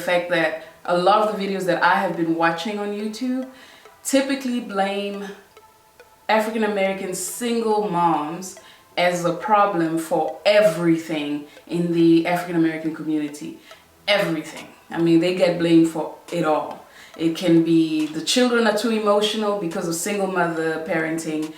fact that a lot of the videos that I have been watching on YouTube typically blame African American single moms as a problem for everything in the African American community. Everything. I mean, they get blamed for it all. It can be the children are too emotional because of single mother parenting.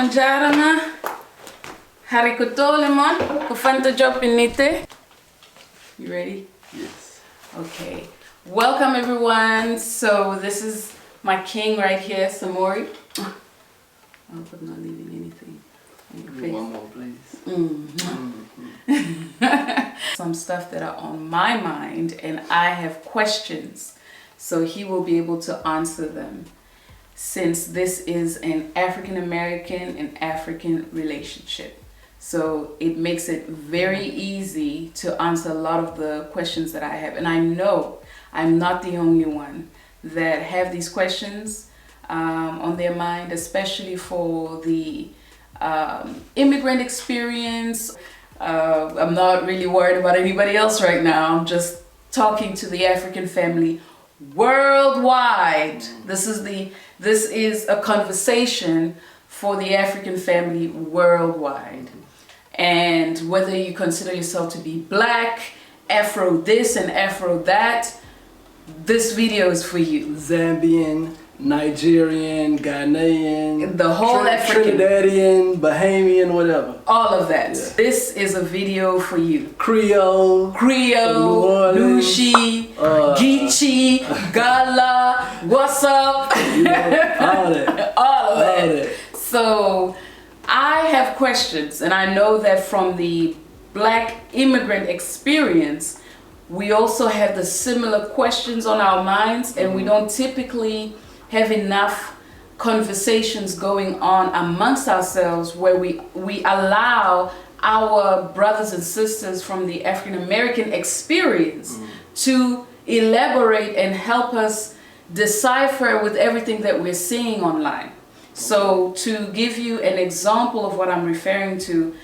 Onjarama. Harikutole mon. Kufanta job inite. You ready? Yes. Okay. Welcome everyone. So this is my king right here, Samori. I hope I'm not leaving anything on your face. One more, please. Some stuff that are on my mind and I have questions. So he will be able to answer them, since this is an African American and African relationship. So it makes it very easy to answer a lot of the questions that I have. And I know I'm not the only one that have these questions on their mind, especially for the immigrant experience. I'm not really worried about anybody else right now. I'm just talking to the African family worldwide. This is a conversation for the African family worldwide. And whether you consider yourself to be black, Afro this and Afro that, this video is for you. Zambian, Nigerian, Ghanaian, the whole African, Trinidadian, Bahamian, whatever. All of that. Yeah. This is a video for you. Creole, Nouchi, Geechee, Gala, what's up? All that. All of that. So I have questions, and I know that from the black immigrant experience, we also have the similar questions on our minds, and we don't typically have enough conversations going on amongst ourselves where we allow our brothers and sisters from the African American experience to elaborate and help us decipher with everything that we're seeing online. So to give you an example of what I'm referring to,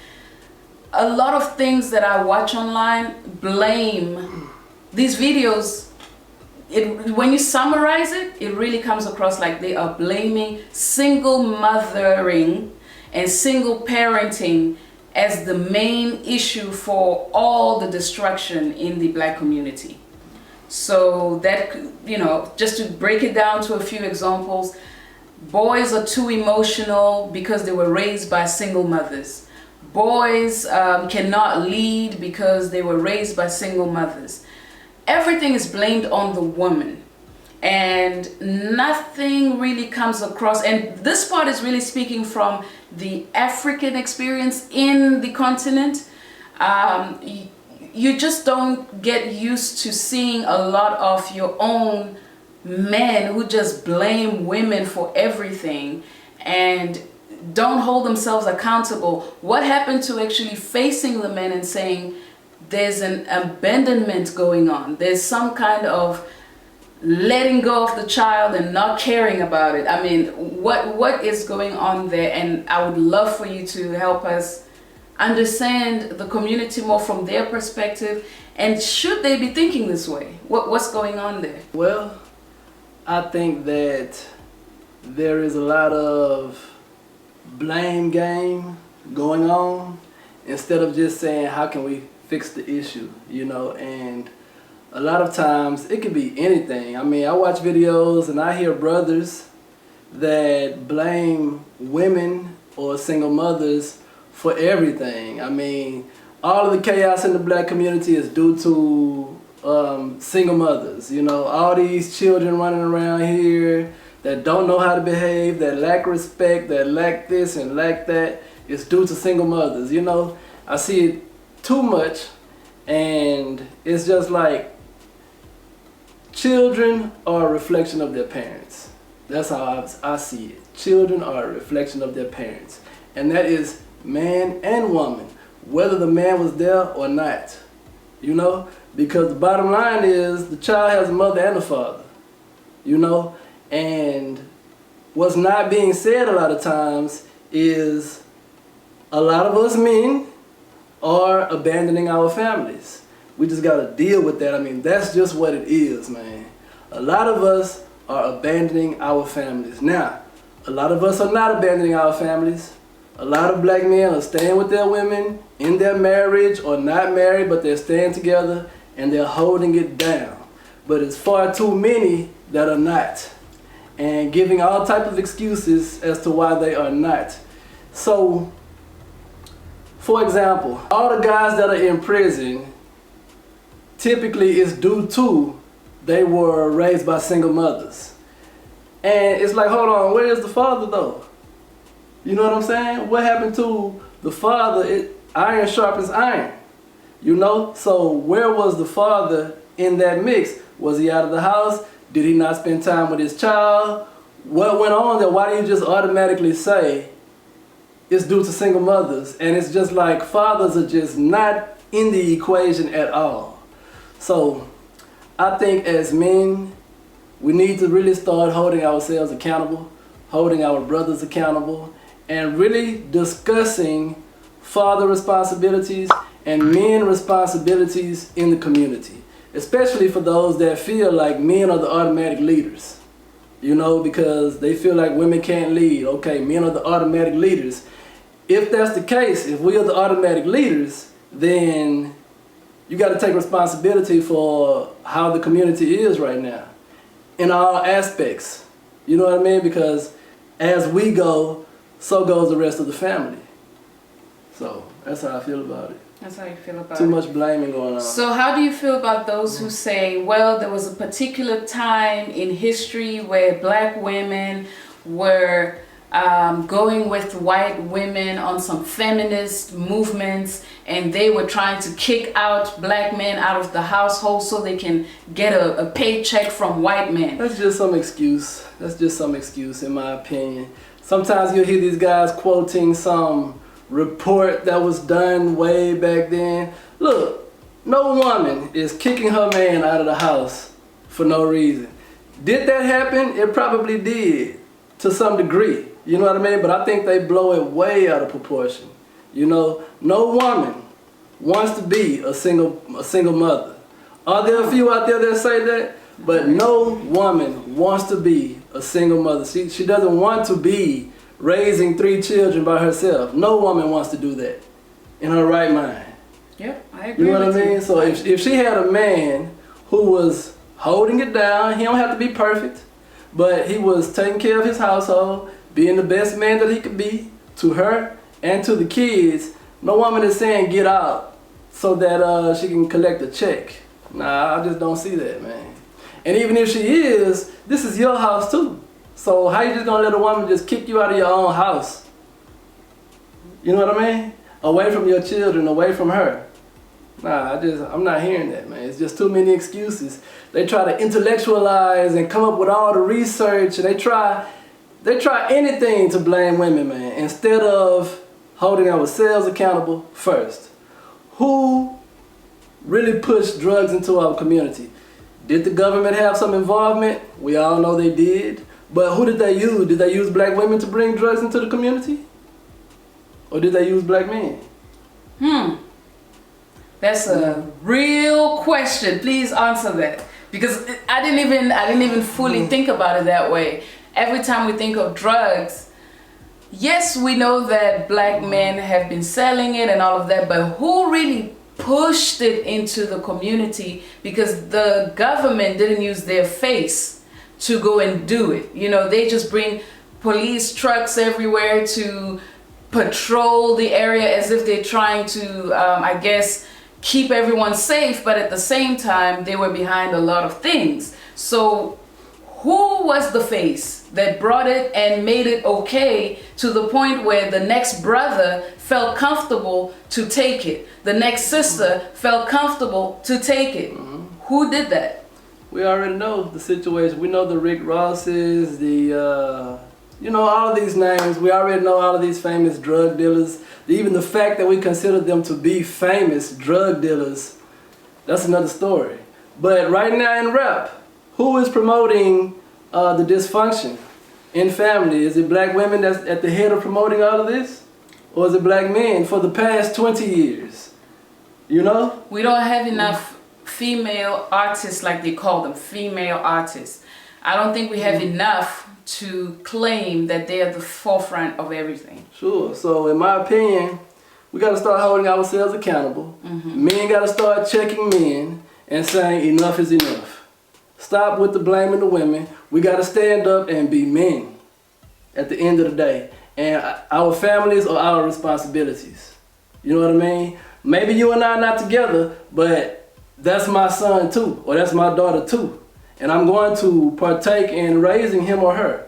a lot of things that I watch online blame these videos. When you summarize it, it really comes across like they are blaming single mothering and single parenting as the main issue for all the destruction in the black community. So that, just to break it down to a few examples, boys are too emotional because they were raised by single mothers. Boys cannot lead because they were raised by single mothers. Everything is blamed on the woman, and nothing really comes across. And this part is really speaking from the African experience in the continent. You just don't get used to seeing a lot of your own men who just blame women for everything and don't hold themselves accountable. What happened to actually facing the men and saying there's an abandonment going on, there's some kind of letting go of the child and not caring about it? I mean, what is going on there? And I would love for you to help us understand the community more from their perspective, and should they be thinking this way? What's going on there? Well, I think that there is a lot of blame game going on instead of just saying how can we fix the issue, and a lot of times it could be anything. I mean, I watch videos and I hear brothers that blame women or single mothers for everything. I mean, all of the chaos in the black community is due to single mothers. All these children running around here that don't know how to behave, that lack respect, that lack this and lack that, is due to single mothers. I see it too much, and it's just like children are a reflection of their parents. That's how I see it. Children are a reflection of their parents, and that is man and woman, whether the man was there or not. you know, because the bottom line is the child has a mother and a father, you know, and what's not being said a lot of times is a lot of us men are abandoning our families. We just got to deal with that. I mean, that's just what it is, man. A lot of us are abandoning our families. Now, a lot of us are not abandoning our families. A lot of black men are staying with their women in their marriage or not married, but they're staying together and they're holding it down. But it's far too many that are not, and giving all type of excuses as to why they are not. So, for example, all the guys that are in prison, typically it's due to they were raised by single mothers. And it's like, hold on, where is the father though? You know what I'm saying? What happened to the father? Iron sharpens iron, you know? So where was the father in that mix? Was he out of the house? Did he not spend time with his child? What went on there? Why do you just automatically say it's due to single mothers? And it's just like fathers are just not in the equation at all. So I think as men, we need to really start holding ourselves accountable, holding our brothers accountable, and really discussing father responsibilities and men responsibilities in the community, especially for those that feel like men are the automatic leaders, you know, because they feel like women can't lead. Okay, men are the automatic leaders. If that's the case, if we are the automatic leaders, then you got to take responsibility for how the community is right now in all aspects. You know what I mean? Because as we go, so goes the rest of the family. So that's how I feel about it. That's how you feel about Too it. much blaming going on. So how do you feel about those who say, well, there was a particular time in history where black women were going with white women on some feminist movements, and they were trying to kick out black men out of the household so they can get a paycheck from white men? That's just some excuse. That's just some excuse in my opinion. Sometimes you'll hear these guys quoting some report that was done way back then. Look, no woman is kicking her man out of the house for no reason. Did that happen? It probably did to some degree. You know what I mean? But I think they blow it way out of proportion. You know, no woman wants to be a single mother. Are there a few out there that say that? But no woman wants to be a single mother. She doesn't want to be raising 3 children by herself. No woman wants to do that in her right mind. Yep, I agree. You know what I mean? So if she had a man who was holding it down, he don't have to be perfect, but he was taking care of his household, being the best man that he could be to her and to the kids, no woman is saying get out so that she can collect a check. Nah, I just don't see that, man. And even if she is, this is your house too. So how you just gonna let a woman just kick you out of your own house? You know what I mean? Away from your children, away from her. Nah, I'm not hearing that, man. It's just too many excuses. They try to intellectualize and come up with all the research, and they try anything to blame women, man, instead of holding ourselves accountable first. Who really pushed drugs into our community? Did the government have some involvement? We all know they did. But who did they use? Did they use black women to bring drugs into the community? Or did they use black men? That's a real question. Please answer that. Because I didn't even fully think about it that way. Every time we think of drugs, yes, we know that black men have been selling it and all of that, but who really pushed it into the community? Because the government didn't use their face to go and do it. You know, they just bring police trucks everywhere to patrol the area as if they're trying to, I guess, keep everyone safe, but at the same time, they were behind a lot of things. So who was the face that brought it and made it okay to the point where the next brother felt comfortable to take it? The next sister felt comfortable to take it. Who did that? We already know the situation. We know the Rick Rosses, you know, all of these names. We already know all of these famous drug dealers. Even the fact that we consider them to be famous drug dealers that's another story. But right now in rap, who is promoting the dysfunction in family? Is it black women that's at the head of promoting all of this? Or is it black men for the past 20 years? You know? We don't have enough female artists, like they call them, female artists. I don't think we have enough to claim that they are the forefront of everything. Sure. So in my opinion, we got to start holding ourselves accountable. Men got to start checking men and saying enough is enough. Stop with the blaming the women. We got to stand up and be men at the end of the day. And our families are our responsibilities. You know what I mean? Maybe you and I are not together, but that's my son too, or that's my daughter too. And I'm going to partake in raising him or her.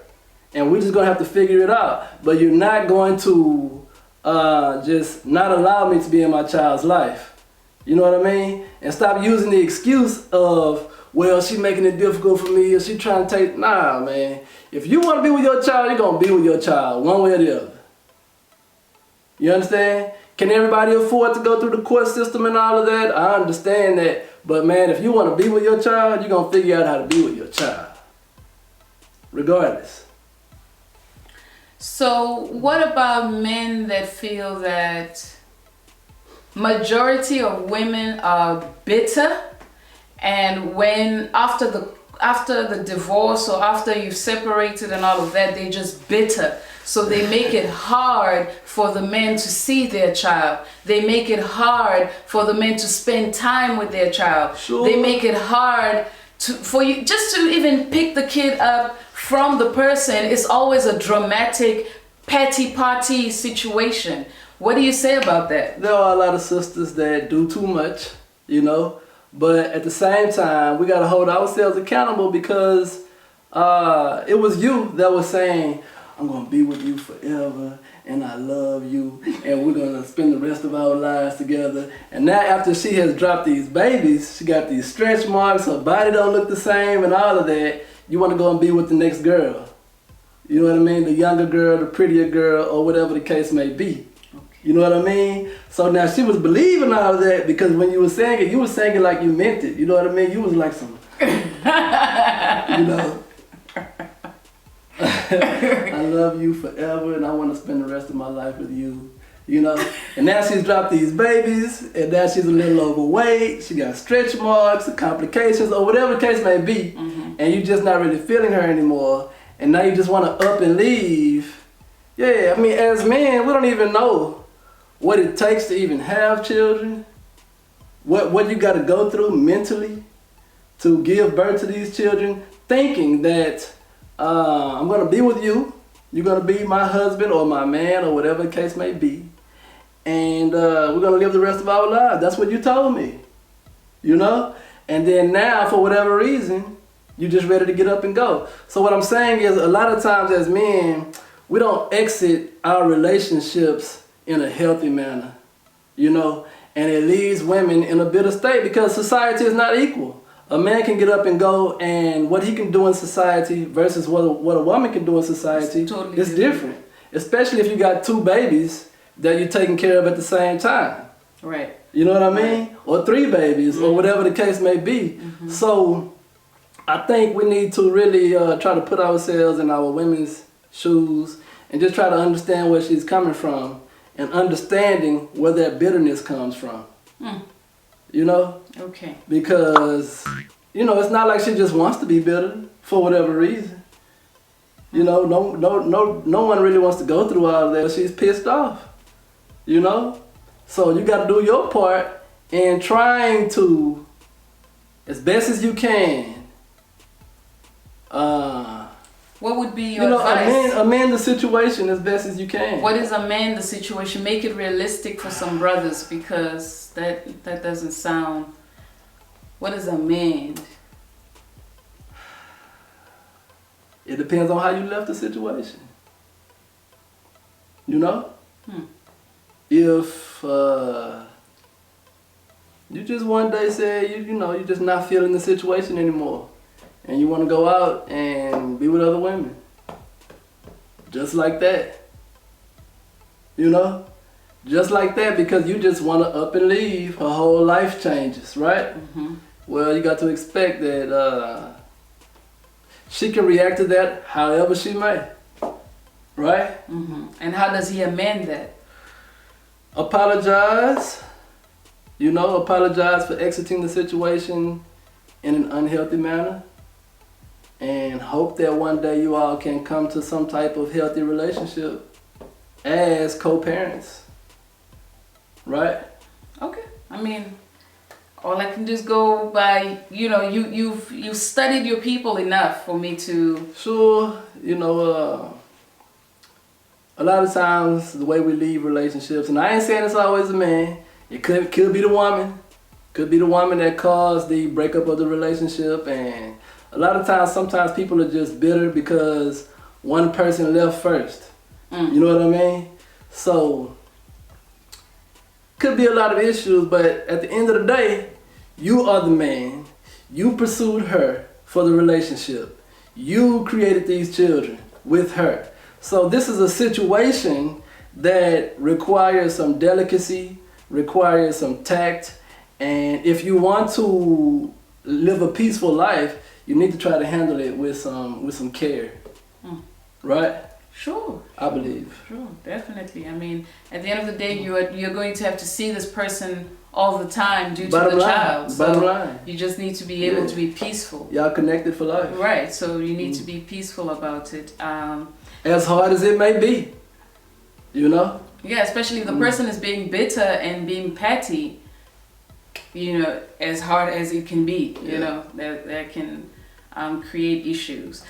And we're just going to have to figure it out. But you're not going to just not allow me to be in my child's life. You know what I mean? And stop using the excuse of, well, she making it difficult for me, or she trying to take, nah, man. If you want to be with your child, you're going to be with your child, one way or the other. You understand? Can everybody afford to go through the court system and all of that? I understand that. But man, if you want to be with your child, you're going to figure out how to be with your child. Regardless. So what about men that feel that majority of women are bitter, and when after the divorce or after you've separated and all of that, they're just bitter? So they make it hard for the men to see their child. They make it hard for the men to spend time with their child. Sure. They make it hard for you just to even pick the kid up from the person. It's always a dramatic, petty party situation. What do you say about that? There are a lot of sisters that do too much, you know, but at the same time, we got to hold ourselves accountable, because it was you that was saying, I'm going to be with you forever, and I love you, and we're going to spend the rest of our lives together. And now after she has dropped these babies, she got these stretch marks, her body don't look the same and all of that, you want to go and be with the next girl. You know what I mean? The younger girl, the prettier girl, or whatever the case may be. You know what I mean? So now she was believing all of that, because when you were saying it, you were saying it like you meant it. You know what I mean? You was like some, you know, I love you forever and I want to spend the rest of my life with you. You know? And now she's dropped these babies, and now she's a little overweight. She got stretch marks, complications, or whatever the case may be. And you're just not really feeling her anymore. And now you just want to up and leave. Yeah, I mean, as men, we don't even know what it takes to even have children. What you got to go through mentally to give birth to these children, thinking that I'm going to be with you. You're going to be my husband or my man or whatever the case may be. And we're going to live the rest of our lives. That's what you told me. You know? And then now, for whatever reason, you're just ready to get up and go. So what I'm saying is, a lot of times as men, we don't exit our relationships in a healthy manner. You know? And it leaves women in a bitter state, because society is not equal. A man can get up and go, and what he can do in society versus what a woman can do in society is different. Especially if you got two babies that you're taking care of at the same time. Right. You know what I mean? Right. Or three babies, or whatever the case may be. So I think we need to really try to put ourselves in our women's shoes and just try to understand where she's coming from, and understanding where that bitterness comes from. You know? Okay. Because, you know, it's not like she just wants to be bitter for whatever reason. You know, no one really wants to go through all of that. She's pissed off. You know? So you got to do your part in trying to, as best as you can, what would be your advice? Amend the situation as best as you can. What is amend the situation? Make it realistic for some brothers, because that doesn't sound. What is amend? It depends on how you left the situation. You know? If you just one day say, you know, you're just not feeling the situation anymore, and you want to go out and be with other women. Just like that. You know? just like that, because you just want to up and leave, her whole life changes, right? Mm-hmm. Well, you got to expect that she can react to that however she may, right? Mm-hmm. And how does he amend that? Apologize, apologize for exiting the situation in an unhealthy manner, and hope that one day you all can come to some type of healthy relationship as co-parents, right? Okay. I mean, all I can just go by, you've studied your people enough for me to... Sure, a lot of times the way we leave relationships, and I ain't saying it's always a man, it could be the woman. Could be the woman that caused the breakup of the relationship, and a lot of times, sometimes people are just bitter because one person left first. You know what I mean? So, could be a lot of issues, but at the end of the day, you are the man. You pursued her for the relationship. You created these children with her. So this is a situation that requires some delicacy, requires some tact, and if you want to live a peaceful life, you need to try to handle it with some care, right? Sure. I believe. Sure, definitely. I mean, at the end of the day, you're going to have to see this person all the time due to the child. So you just need to be able to be peaceful. Y'all connected for life. Right. So you need to be peaceful about it. As hard as it may be, Yeah, especially if the person is being bitter and being petty. As hard as it can be, that can create issues.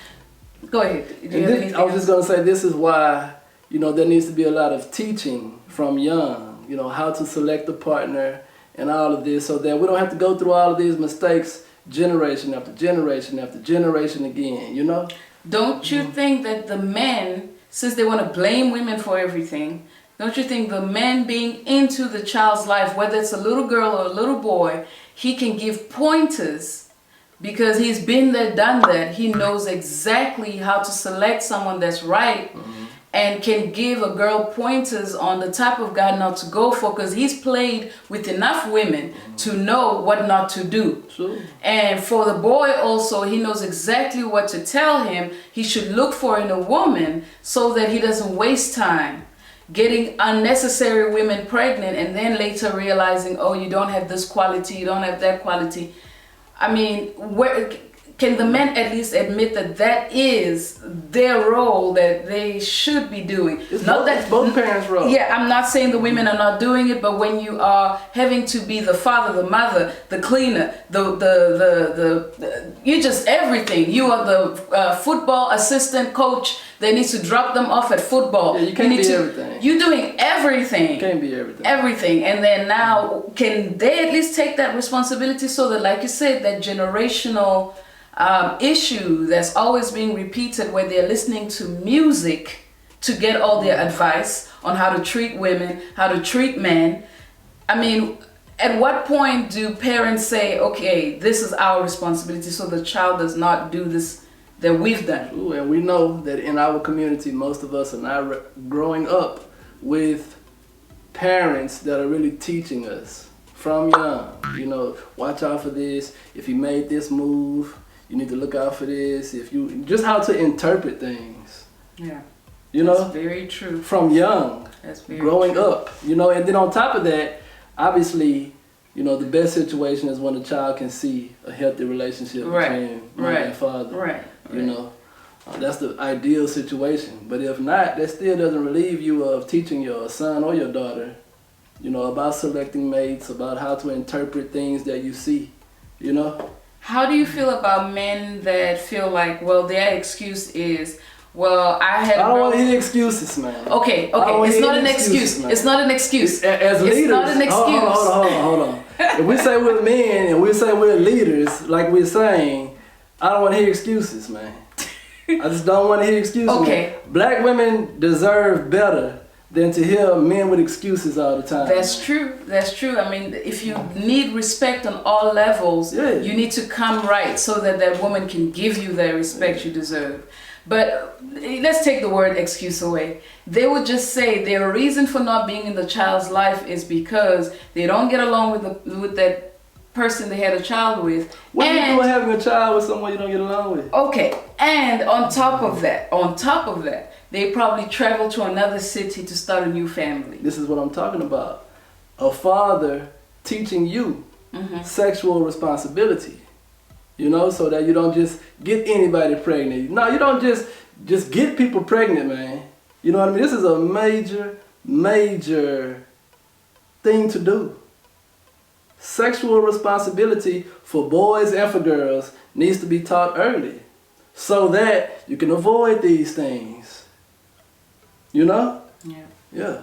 Go ahead. I was just going to say, this is why, there needs to be a lot of teaching from young, how to select a partner and all of this, so that we don't have to go through all of these mistakes generation after generation after generation again, Don't you think that the men, since they want to blame women for everything, don't you think the man being into the child's life, whether it's a little girl or a little boy, he can give pointers because he's been there, done that. He knows exactly how to select someone that's right, and can give a girl pointers on the type of guy not to go for, because he's played with enough women to know what not to do. Sure. And for the boy also, he knows exactly what to tell him he should look for in a woman, so that he doesn't waste time getting unnecessary women pregnant and then later realizing, oh, you don't have this quality, you don't have that quality. I mean, where can the men at least admit that is their role that they should be doing? It's not that both parents' role. Yeah, I'm not saying the women are not doing it, but when you are having to be the father, the mother, the cleaner, you just everything. You are the football assistant coach that needs to drop them off at football. Yeah, you can't be everything. You're doing everything. You can't be everything. Everything. And then now, can they at least take that responsibility, so that, like you said, that generational issue that's always being repeated, where they're listening to music to get all their advice on how to treat women, how to treat men. I mean, at what point do parents say, okay, this is our responsibility, so the child does not do this that we've done? Ooh, and we know that in our community, most of us are not growing up with parents that are really teaching us from young. Watch out for this. If you made this move, you need to look out for this. Just how to interpret things. Yeah. That's very true. From young. That's very growing true. up. And then on top of that, obviously, the best situation is when a child can see a healthy relationship between mother and father. Right. That's the ideal situation. But if not, that still doesn't relieve you of teaching your son or your daughter, about selecting mates, about how to interpret things that you see, How do you feel about men that feel like, well, their excuse is, well, I don't want to hear excuses, man. Okay. It's not an excuse. Man. It's not an excuse. As leaders, it's not an excuse. Hold on. If we say we're men and we say we're leaders, like we're saying, I don't want to hear excuses, man. I just don't want to hear excuses. Okay. Man. Black women deserve better than to hear men with excuses all the time. That's true. I mean, if you need respect on all levels, you need to come right so that woman can give you the respect you deserve. But let's take the word excuse away. They would just say their reason for not being in the child's life is because they don't get along with that person they had a child with. What are you doing having a child with someone you don't get along with? Okay, and on top of that, they probably travel to another city to start a new family. This is what I'm talking about. A father teaching you sexual responsibility. You know, so that you don't just get anybody pregnant. No, you don't just get people pregnant, man. You know what I mean? This is a major thing to do. Sexual responsibility for boys and for girls needs to be taught early so that you can avoid these things. You know? Yeah. Yeah.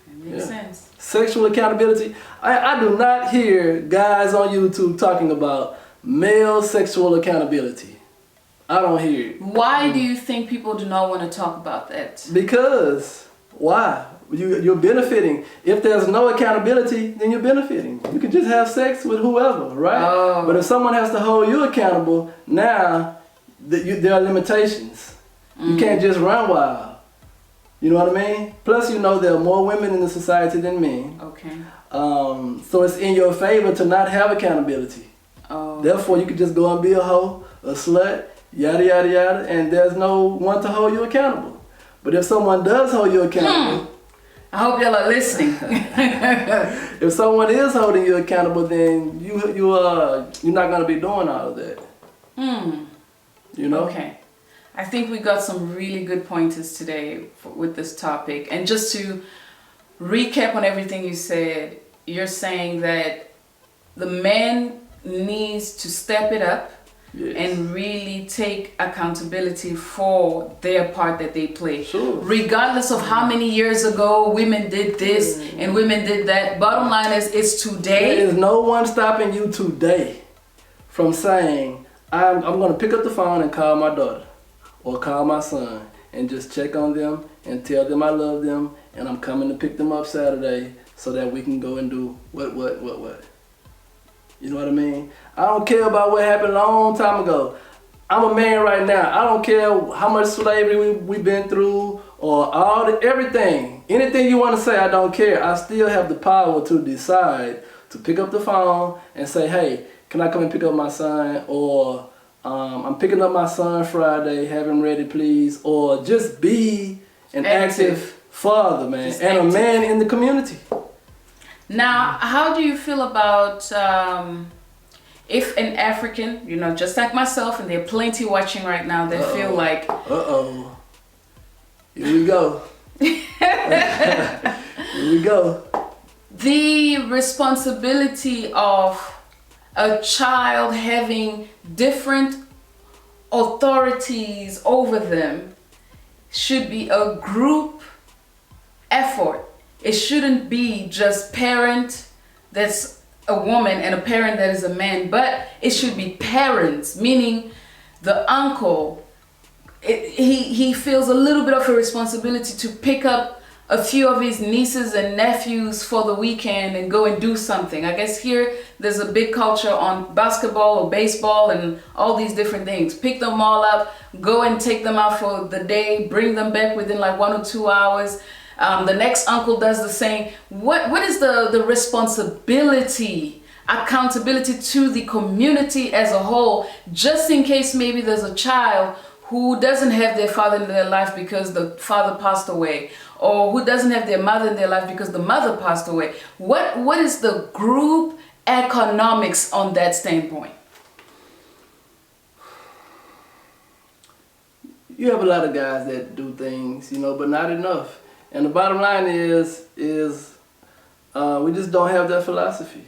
It makes sense. Sexual accountability. I do not hear guys on YouTube talking about male sexual accountability. I don't hear it. Why do you think people do not want to talk about that? Because, why? You're benefiting. If there's no accountability, then you're benefiting. You can just have sex with whoever, right? Oh. But if someone has to hold you accountable, now there are limitations. You can't just run wild. You know what I mean? Plus, you know, there are more women in the society than men. Okay. So it's in your favor to not have accountability. Oh. Therefore, you could just go and be a hoe, a slut, yada, yada, yada, and there's no one to hold you accountable. But if someone does hold you accountable, I hope y'all are listening. if someone is holding you accountable, then you're not gonna be doing all of that. You know? Okay. I think we got some really good pointers today with this topic. And just to recap on everything you said, you're saying that the man needs to step it up. Yes. And really take accountability for their part that they play. Sure. Regardless of how many years ago women did this and women did that. Bottom line is, it's today. There is no one stopping you today from saying, I'm going to pick up the phone and call my daughter or call my son and just check on them and tell them I love them and I'm coming to pick them up Saturday so that we can go and do what. You know what I mean? I don't care about what happened a long time ago. I'm a man right now. I don't care how much slavery we've been through or everything. Anything you want to say, I don't care. I still have the power to decide to pick up the phone and say, hey, can I come and pick up my son? Or I'm picking up my son Friday, have him ready please. Or just be an active father, man. And a man in the community. Now, how do you feel about if an African, you know, just like myself, and there are plenty watching right now that feel like... Here we go. Here we go. The responsibility of a child having different authorities over them should be a group effort. It shouldn't be just parent that's a woman and a parent that is a man, but it should be parents, meaning the uncle. He feels a little bit of a responsibility to pick up a few of his nieces and nephews for the weekend and go and do something. I guess here there's a big culture on basketball or baseball and all these different things. Pick them all up, go and take them out for the day, bring them back within like 1 or 2 hours. The next uncle does the same. What is the responsibility, accountability to the community as a whole, just in case maybe there's a child who doesn't have their father in their life because the father passed away, or who doesn't have their mother in their life because the mother passed away? What is the group economics on that standpoint? You have a lot of guys that do things, you know, but not enough. And the bottom line is we just don't have that philosophy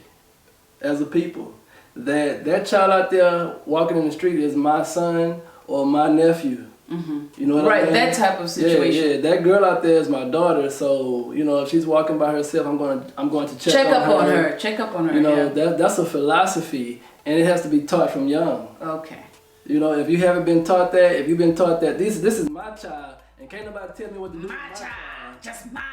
as a people. That child out there walking in the street is my son or my nephew. Mm-hmm. You know what I mean? Right, that type of situation. Yeah, that girl out there is my daughter. So you know, if she's walking by herself, I'm going to check up on her. Check up on her. You know, that's a philosophy, and it has to be taught from young. Okay. You know, if you haven't been taught that, if you've been taught that this is my child, and can't nobody tell me what to do. My child. Just mine.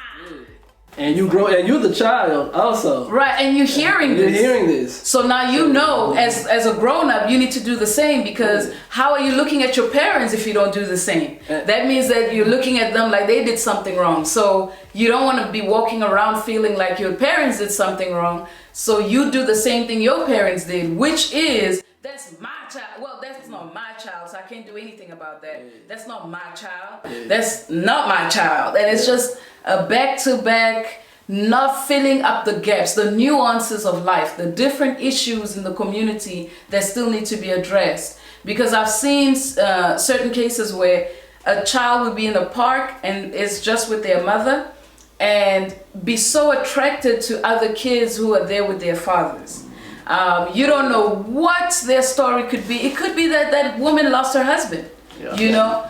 And you grow, and you're the child also. Right, and you're hearing You're this. hearing this. So now you know, as a grown-up, you need to do the same, because how are you looking at your parents if you don't do the same? That means that you're looking at them like they did something wrong. So you don't want to be walking around feeling like your parents did something wrong. So you do the same thing your parents did, which is, that's my child. Well, that's not my child, so I can't do anything about that. That's not my child. That's not my child. And it's just a back-to-back, not filling up the gaps, the nuances of life, the different issues in the community that still need to be addressed. Because I've seen certain cases where a child would be in the park and is just with their mother and be so attracted to other kids who are there with their fathers. You don't know what their story could be. It could be that that woman lost her husband, you know?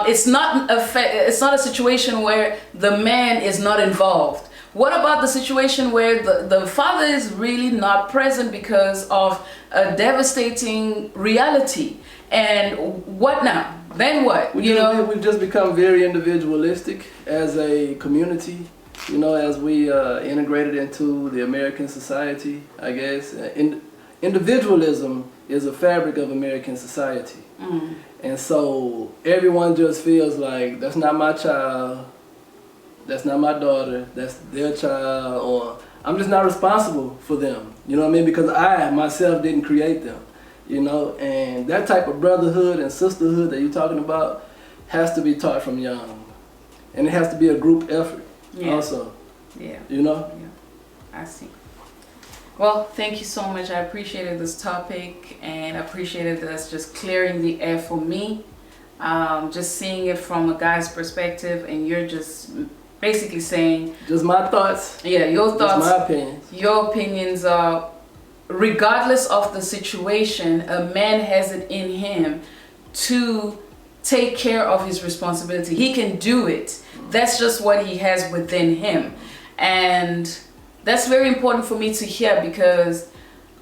It's not a situation where the man is not involved. What about the situation where the father is really not present because of a devastating reality? And what now? Then what? We've just become very individualistic as a community. You know, as we integrated into the American society, I guess. Individualism is a fabric of American society. And so everyone just feels like, that's not my child, that's not my daughter, that's their child, or I'm just not responsible for them. You know what I mean? Because I myself didn't create them. You know, and that type of brotherhood and sisterhood that you're talking about has to be taught from young. And it has to be a group effort also. Yeah. You know? Yeah, I see. Well, thank you so much. I appreciated this topic and appreciated us just clearing the air for me. Just seeing it from a guy's perspective, and you're just basically saying... Just my thoughts. Yeah, your thoughts. Just my opinions. Your opinions are, regardless of the situation, a man has it in him to take care of his responsibility. He can do it. That's just what he has within him. And that's very important for me to hear, because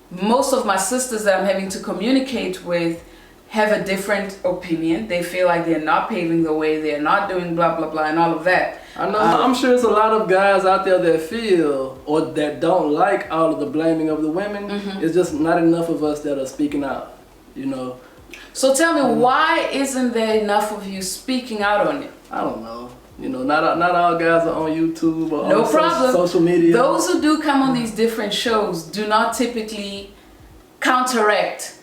most of my sisters that I'm having to communicate with have a different opinion. They feel like they're not paving the way, they're not doing blah, blah, blah, and all of that. I know, I'm sure there's a lot of guys out there that feel, or that don't like all of the blaming of the women. It's just not enough of us that are speaking out, you know. So tell me, why isn't there enough of you speaking out on it? I don't know. You know, not all guys are on YouTube or no on problem. social media. Those who do come on these different shows do not typically counteract.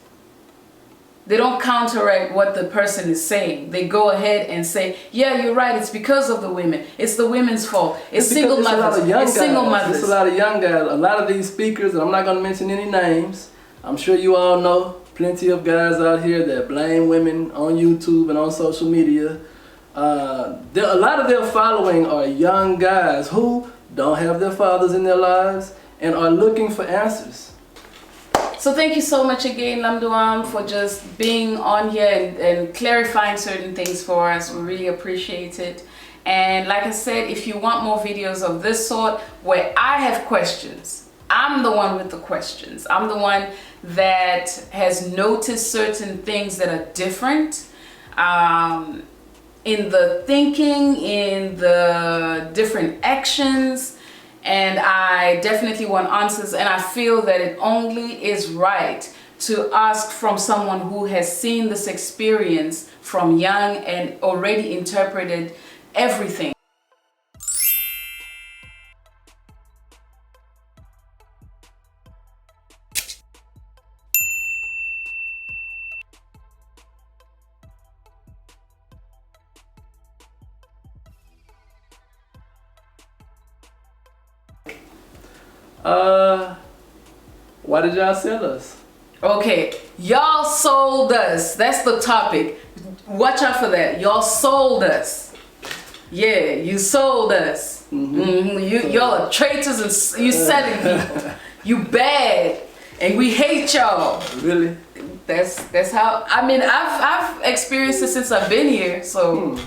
They don't counteract what the person is saying. They go ahead and say, yeah, you're right, it's because of the women. It's the women's fault. It's single mothers. It's single mothers. It's a lot of young guys. A lot of these speakers, and I'm not going to mention any names, I'm sure you all know plenty of guys out here that blame women on YouTube and on social media. A lot of their following are young guys who don't have their fathers in their lives and are looking for answers. So thank you so much again, Lamduam, for just being on here and clarifying certain things for us. We really appreciate it. And like I said, if you want more videos of this sort where I have questions, I'm the one with the questions. I'm the one that has noticed certain things that are different. In the thinking, in the different actions, and I definitely want answers, and I feel that it only is right to ask from someone who has seen this experience from young and already interpreted everything. Why did y'all sell us? Okay, y'all sold us. That's the topic. Watch out for that. Y'all sold us. Yeah, you sold us. Y'all are traitors and you selling people. You bad, and we hate y'all. Really? That's how. I mean, I've experienced it since I've been here. So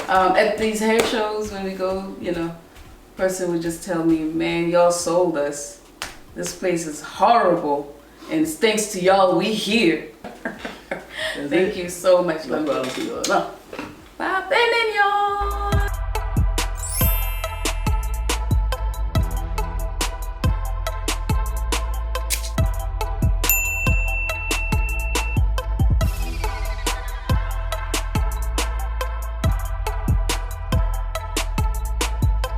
at these hair shows when we go, you know, person would just tell me, man, y'all sold us. This place is horrible, and it's thanks to y'all we here. Thank you so much. No problem. Bye, Benny.